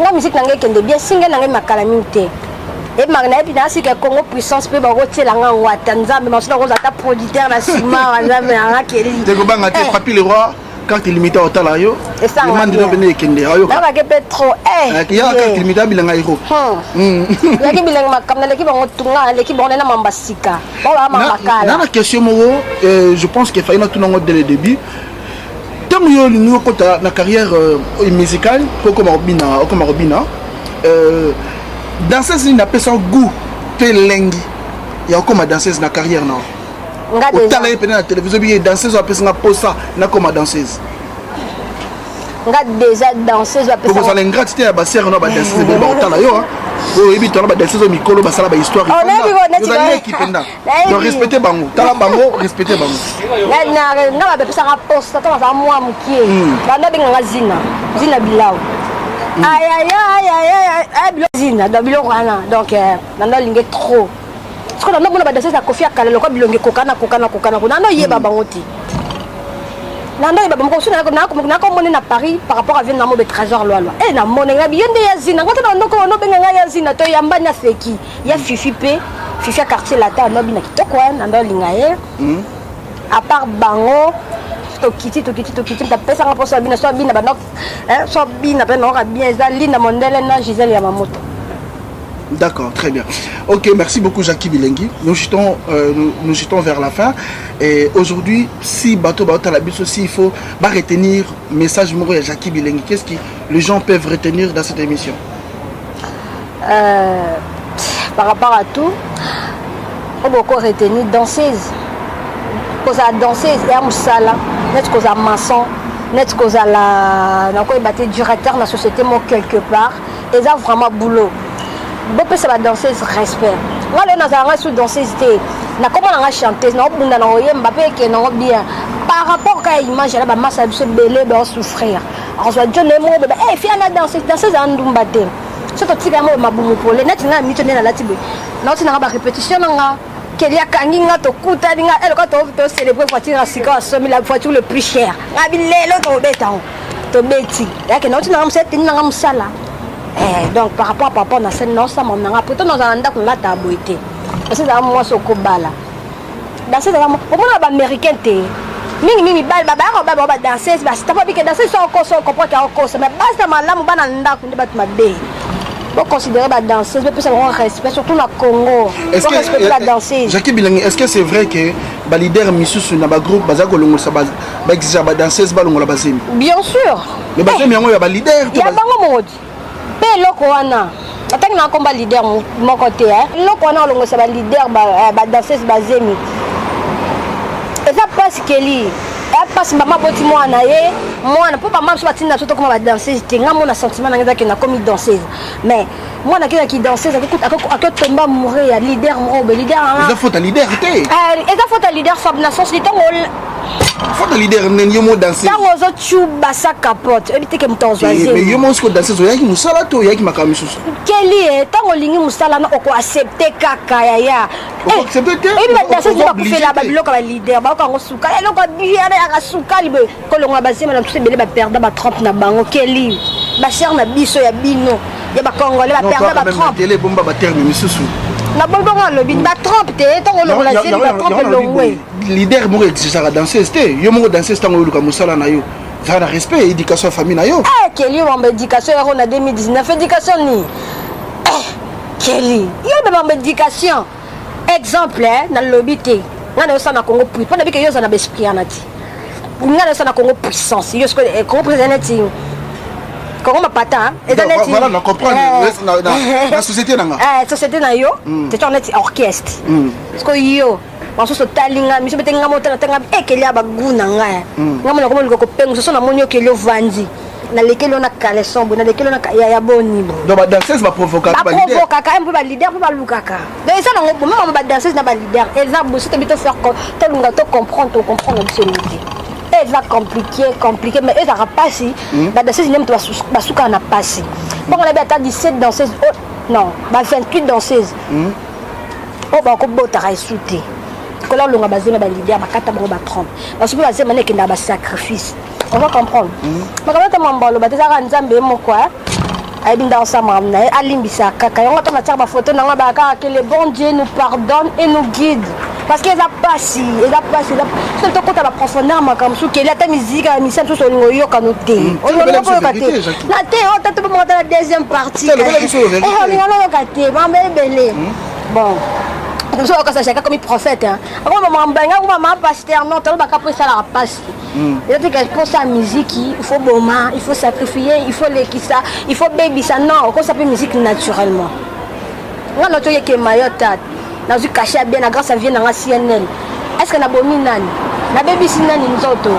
nga musique na ngeke kende bien singa na ngai makala minte et magna puis na sika Congo puissance pe ba rotela nga wa Tanzanie mais on a ta producteur na sima na me akeli te ko banga te papi le roi carte limitée au talayo et ça demande de venir kende ayo na ba ke petro ya carte limitée bilanga iko la ki bilanga makam na l'équipe on tunga l'équipe on na mambasika ba makala na question mo je pense que faina tunango dès le début tant yo nous kota na carrière musicale comme Robina danseuse n'a pas son goût pe lengi ya comme danseuse na carrière non au tala pe na télévision bi danseuse a pesa na posa na comme danseuse nga déjà danseuse a pesa pour ça l'ingratitude ya ba sœur no ba danseuse be ba tala yo o ebi to na ba danseuse mikolo ba sala ba histoire vous allez équipe nda donc respecter bango tala bango respecter bango nga ba pesa na posa to ba moi mukie ba na benga zina bilao zina donc biloko wana donc nando linge trop parce que nando mona ba danser sa kofia kala lokwa bilonge kokana nando yeba bango ti nando yeba bango so na ko mona na Paris par rapport à vient na mo be trésor loi na mona na biyende ya zina ngoto nando ko no benga ya zina to yamba na feki ya fifi quartier latin no bina kitoko nando linga ye à part bango tokiti ta pesa nga posa bina so bina banok so bina pe no bien za linda mondele na Gisèle Yamamoto. D'accord, très bien. Ok, merci beaucoup Jackie Bilengi. Nous jetons vers la fin. Et aujourd'hui, si Bateau la bus aussi, il faut retenir message moro à Jackie Bilengi. Qu'est-ce que les gens peuvent retenir dans cette émission? Par rapport à tout, on peut beaucoup retenir danseuse. Cause à danseuse et à moussala. Net cause à maçon, net cause à la directeur de la société moi quelque part et ça vraiment boulot bon ça va danser respect moi les nazarens sous danseuse na comment on a chanter na bunda na oyemba pe que non bien par rapport à image là ba massa se belé ba souffrir on soit John mo bébé fia na danseuse andumba te surtout tika mo mabumu pole net na mitone na latibe na tina ba répétition nga Kelia kanginga to kuta dinga eloko to célébrer voiture à sika somi la voiture le plus cher ngabi lelo to beta to beti yake na utina ngamse tinga ngamsala donc par rapport à papa na scène non ça mon nga poto nous anda ko lata boité parce que moi soko bala dans ce moment pour moi ba américain té mingi bal ba danser ba sta pas que danser so ko comprendre que ko mais basta malamu bana nda ko ndi batu mabe Vous considérez la danseuse, mais plus avoir respect, surtout dans le Congo. Vous respectez la danseuse. Jackie Bilangi, est-ce que c'est vrai que le leader Missous dans le groupe, il exige la danseuse, bien sûr. Mais il y a un leader. Il y a un leader. Mais l'Okwana. Attends, il y a un combat leader de mon côté. L'Okwana, il y a un leader, la danseuse Bazemi. Et ça passe Kelly. Et passe maman boti moi na ye moi na pas maman soit na surtout comme la danseuse tinga mon sentiment na ngaki na comme danseuse mais moi na qui danseuse à tomba mourir leader mo leader il faut un leader té et ça faut un leader fab na sens temps faut un leader nenyo mo danseuse tant ozo chuba sa capote ebite ke mtonzo azé mais yo mo sko danseuse yaki musala to yaki makami susu Kelly tant olingi musala na oko accepter kaka ya accepter te et ma danseuse ba kufela ba biloko ba leader ba ko suka eloko biana ya suka libe kolonga basema na tuse bele ba perdre ba 30 na bango Kelly ba cher na biso ya bino ya ba congolais ba perdre ba 30 télé bomba ba terme misusu na bolbo le bin ba 30 te tant on la série ba 30 longwe leader mo exige la danseuse te yo mo danseuse tango luka musala na yo ça na respect éducation famille na yo Kelly on éducation on a 2019 éducation ni Kelly yo ba éducation exemple na lobby te ngana yo na Congo plus pas que yo na esprit anati ngana yo na Congo puissance yo ce Congo président Congo mapata voilà on comprend la société nanga société na yo c'est un orchestre parce que yo parce que talinga miso betenga motana tanga Kelly abaguna nga ngamona komo liko pengu so na monyo Kelly vandi na lekelo na caleçon na lekelo na ya boni donc ba danseuse ba provoquer ba provoquer un peu ba leader ba lukaka donc ça na même ba danseuse na ba leader exemple si tu veux faire tolunga to comprendre absolument et va compliqué mais ça va passer ba danseuse nem to ba suka na passer bon on a bien 17 danseuses non ba 28 danseuses oh ba ko bota ra souté ko la longa ba zema ba leader ba kata ba 30 parce que ba zema ne kenda ba sacrifice on va comprendre mais quand tu m'embalo ba tezaka nzambe moko ay binda ensemble na alimbisa kaka yango to na ba photo na ba ka que le bon Dieu nous pardonne et nous guide parce que ça passe c'est to kota la profondeur makamsu que la ta musique la mission tout so ngoyo kanoté on va pas kate na te on ta to monter la deuxième partie on va kate ba belé bon nous sommes comme ça chacun comme prophète hein avant maman banga ou maman pasteur non tu vas pas ça la passe il dit que pour sa musique il faut boma il faut sacrifier il faut les qui ça il faut baby ça non on s'appelle musique naturellement on a trouvé que mayota na zu cacher bien na grâce à vient na CNN est-ce que na bomi nani na baby sinani nzoto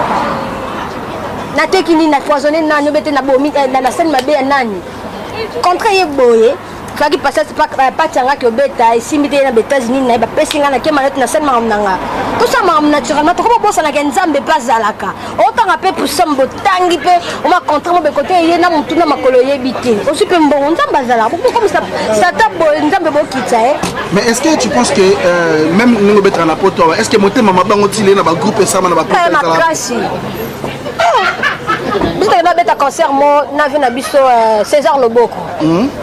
na tekini na foisonner nani bete na bomi na scène mabe nani contre ye boye faki passer pas tanga que beta ici mité na États-Unis na ba pesinga na kema na scène mamnanga tout ça mam naturellement to ko bossa na nzambe pas zalaka autant appel pour sambo tangi pe on va contre mo be côté ye na mutu na makolo yebité aussi pe mbongo nzamba zala comme ça tabo nzambe bo kitsa mais est-ce que tu penses que même nous betra na poto est-ce que moté mama bango tilé na ba groupe sama na ba groupe na grâce bita na beta concert mo na vina biso César Loboko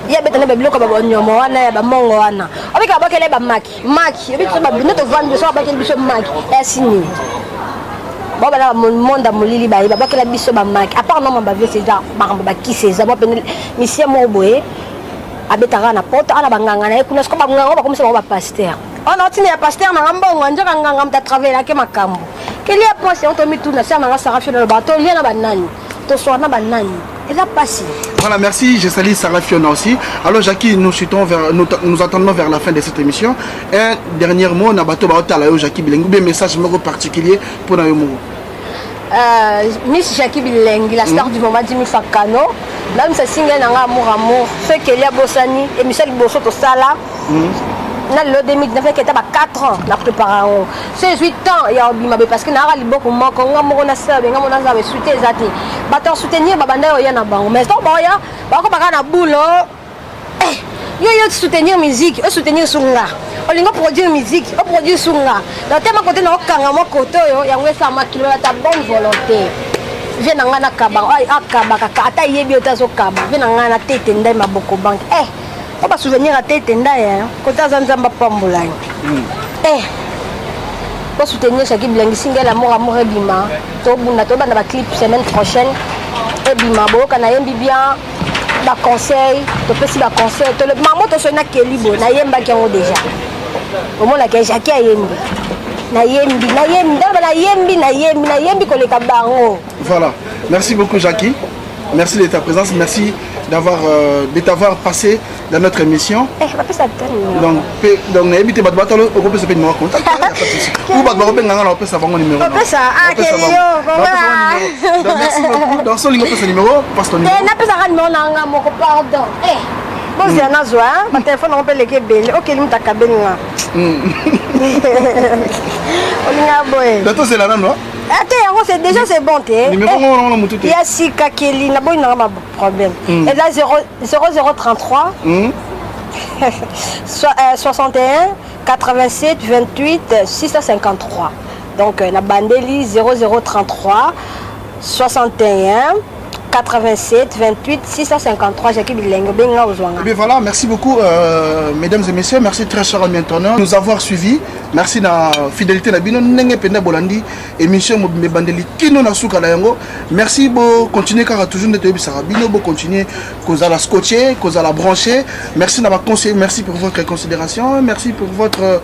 ya beta na biloko ba bonyomo wana ya ba mongo wana obika ba kele ba maki biso ba bino to vendre so ba kele biso maki esini ba ba monde molili ba ba kele biso ba maki à part non ba vie César ba ki César ba pene mission mo boye abeta na poto ana banganga na ekuna sko ba nganga ba komisa ba pasteur on a tini ya pasteur na ngambongo njaka nganga mta travailler ke makambo kele ya poste on to mi tuna ça na Sarah Fiona ba to liena ba nani to so na ba nani et ça passe. Voilà, merci, je salue Sarah Fiona aussi. Alors Jackie, nous attendons vers la fin de cette émission. Un dernier mot, Nabato Baotala, Jackie Bilengi, un message particulier pour Nayomo. Miss Jackie Bilengi, la star du moment Jimmy Fakano, là nous signe un amour, ce qu'il y a Bossani et Michel Bosso to Sala. Na le 2019 qui était à 4 ans la préparation. C'est 8 ans il y a Obima parce que na ali beaucoup manque on na sabe ngamo na sabe soutenir zati. Bato soutenir babanda yo na bango. Mais to boya ba ko baka na boulot. Yo soutenir musique, soutenir sunga. Olingo produire musique, o produire sunga. Dans tema côté na okanga mo koto yo yango esa makilo ta bonne volonté. Viens na ngana kaba ai akaba kaka ata yebi otazo kaba. Viens na ngana tete ndai maboko bank. On va souvenir à tête ndaye côté Zanzamba Pambolani pour soutenir Jackie Bilengi single amour bima to bunda to bana ba clip semaine prochaine et bima bo kana yembi bien baconseil topesi baconseil mamo tosona kelibo nayembaki yango déjà omonaka Jackie ayembi nayembi koleka bango. Voilà, merci beaucoup Jackie, merci de ta présence, merci de t'avoir passé dans notre émission. Donc n'hésitez pas à numéro contact ou merci beaucoup. Donc son numéro passe ton numéro. Pardon. Bon, c'est un azwa, ma téléphone on peut les belle. OK, nous ta cabine là. Dato c'est là non? Attends, c'est déjà c'est bon té. Numéro on mututé. Il y a Sika Kelly, na boy na problème. Et là 0033 61 87 28 653. Donc la bandeli 0033 61 87 28 653 Jackie Bilengo benga ozwanga. Et bien voilà, merci beaucoup mesdames et messieurs, merci très cher maintenant nous avoir suivis. Merci na fidélité na bino ndenge penda bolandi émission me bandeli kino na suka na yango. Merci bo continuer car toujours de tebisa bino bo continuer cause la scotcher, cause la brancher. Merci na ba conseiller, merci pour votre considération, merci pour votre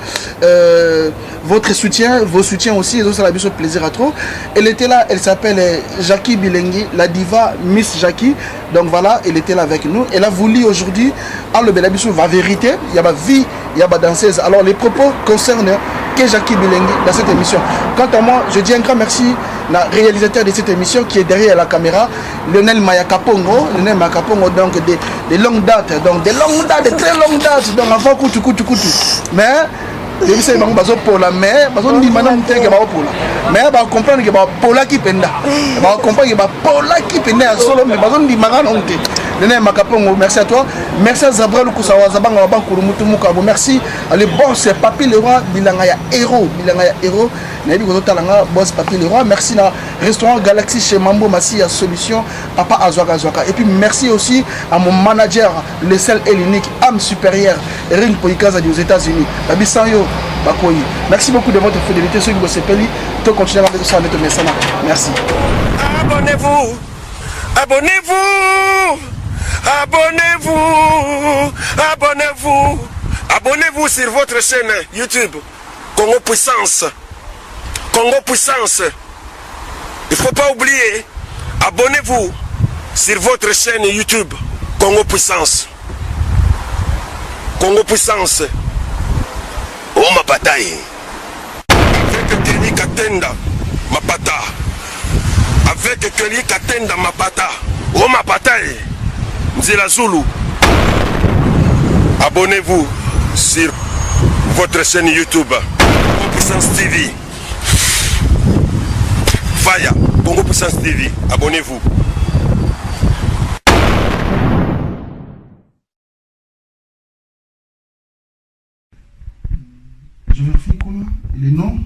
soutien, vos soutiens aussi, et ça la biso plaisir à trop. Elle était là, elle s'appelle Jackie Bilengi, la diva Miss Jackie. Donc voilà, elle était là avec nous. Elle a voulu aujourd'hui, à le Belabissou, la vérité, il y a ma vie, il y a ma danseuse. Alors les propos concernent que Jackie Bilengi dans cette émission. Quant à moi, je dis un grand merci au réalisateur de cette émission qui est derrière la caméra, Lionel Mayakapongo. Lionel Mayakapongo, donc des longues dates, donc des longues dates, de très longues dates, donc avant Koutou. Mais je sais pas si pour la mer, parce qu'on dit maintenant que c'est pour la mais on comprend que c'est pour la qui penda. On comprend que c'est pour la qui penda solo, mais on dit merci à toi, merci à Zabra Lukusawa, Zabanga Bankuru Mutumukabo, merci à le boss Papi Leroy, Bilangaya Héros, Nabi Gotalanga, boss Papi Leroy, merci à restaurant Galaxy chez Mambo Massi à Solution, Papa Azwaka. Et puis merci aussi à mon manager, le seul et l'unique, âme supérieure, Erin Poikaza aux États-Unis, Babi Sanyo. Merci beaucoup de votre fidélité. Ceux qui vous appellent, tu continuez avec ça avec message. Merci. Abonnez-vous. Abonnez-vous sur votre chaîne YouTube Congo Puissance. Il ne faut pas oublier. Abonnez-vous sur votre chaîne YouTube Congo Puissance. Oh ma bataille. Avec Kelly Katenda, ma pata. Avec Kelly Katenda, ma pata. Oh ma bataille. Nzela Zulu. Abonnez-vous sur votre chaîne YouTube Congo Puissance TV. Faya, Congo Puissance TV. Abonnez-vous. Je vérifie quoi? Les noms.